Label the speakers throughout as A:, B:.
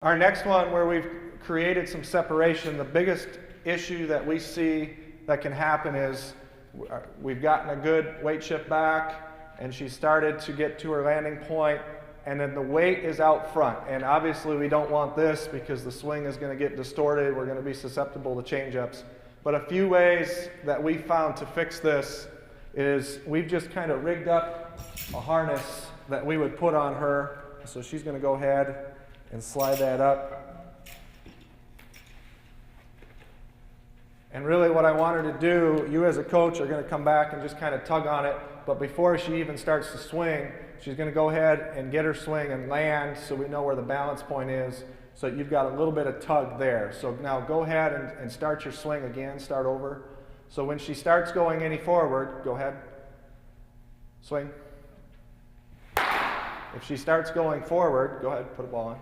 A: Our next one, where we've created some separation, the biggest issue that we see that can happen is we've gotten a good weight shift back and she started to get to her landing point, and then the weight is out front. And obviously we don't want this because the swing is going to get distorted. We're going to be susceptible to change-ups. But a few ways that we found to fix this is we've just kind of rigged up a harness that we would put on her. So she's going to go ahead and slide that up. And really what I want her to do, you as a coach are going to come back and just kind of tug on it, but before she even starts to swing, she's going to go ahead and get her swing and land so we know where the balance point is, so you've got a little bit of tug there. So now go ahead and start your swing again, start over. So when she starts going any forward, go ahead, swing. If she starts going forward, go ahead, put a ball on.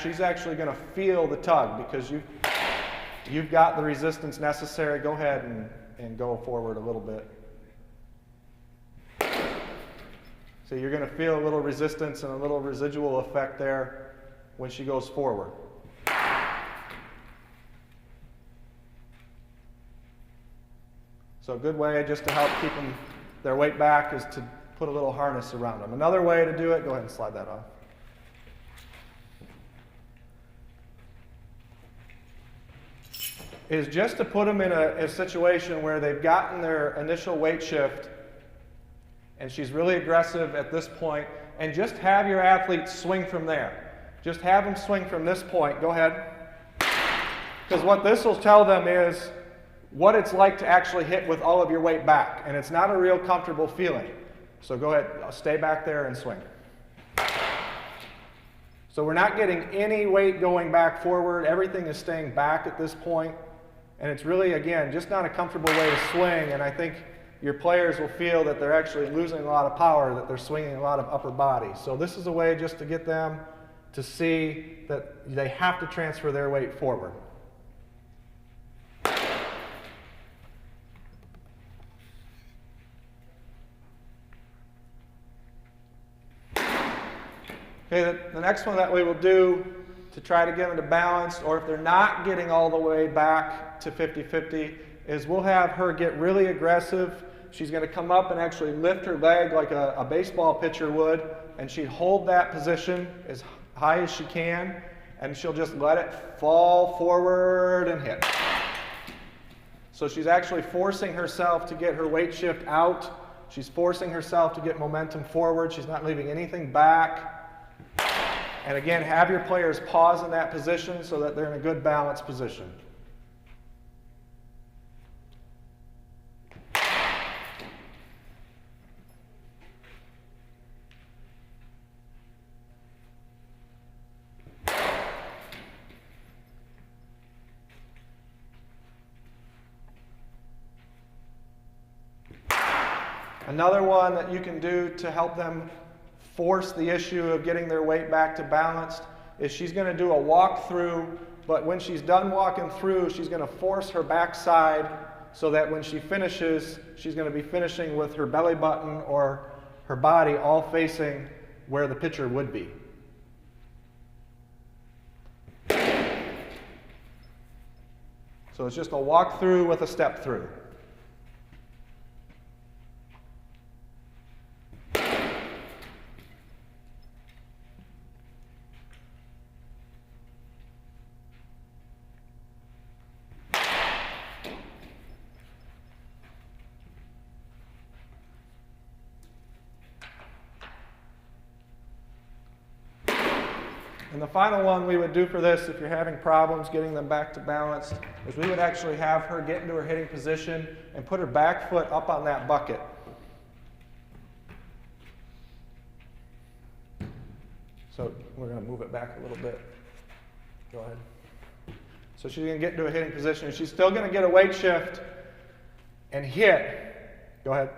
A: She's actually going to feel the tug because you've got the resistance necessary. Go ahead and go forward a little bit. So you're going to feel a little resistance and a little residual effect there when she goes forward. So a good way just to help keep their weight back is to put a little harness around them. Another way to do it, go ahead and slide that off. Is just to put them in a situation where they've gotten their initial weight shift and she's really aggressive at this point, and just have your athletes swing from there. Just have them swing from this point. Go ahead. Because what this will tell them is what it's like to actually hit with all of your weight back, and it's not a real comfortable feeling. So go ahead, stay back there and swing. So we're not getting any weight going back forward. Everything is staying back at this point. And it's really, again, just not a comfortable way to swing. And I think your players will feel that they're actually losing a lot of power, that they're swinging a lot of upper body. So this is a way just to get them to see that they have to transfer their weight forward. Okay, the next one that we will do to try to get them to balance, or if they're not getting all the way back to 50-50, is we'll have her get really aggressive. She's going to come up and actually lift her leg like a baseball pitcher would, and she'd hold that position as high as she can, and she'll just let it fall forward and hit. So she's actually forcing herself to get her weight shift out. She's forcing herself to get momentum forward. She's not leaving anything back. And again, have your players pause in that position so that they're in a good balanced position. Another one that you can do to help them force the issue of getting their weight back to balanced is she's going to do a walk through, but when she's done walking through, she's going to force her backside so that when she finishes, she's going to be finishing with her belly button or her body all facing where the pitcher would be. So it's just a walk through with a step through. And the final one we would do for this, if you're having problems getting them back to balance, is we would actually have her get into her hitting position and put her back foot up on that bucket. So we're going to move it back a little bit. Go ahead. So she's going to get into a hitting position, and she's still going to get a weight shift and hit. Go ahead.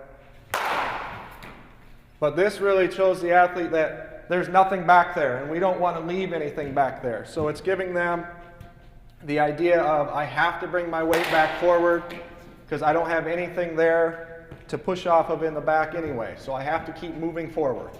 A: But this really shows the athlete that there's nothing back there, and we don't want to leave anything back there. So it's giving them the idea of, I have to bring my weight back forward because I don't have anything there to push off of in the back anyway. So I have to keep moving forward.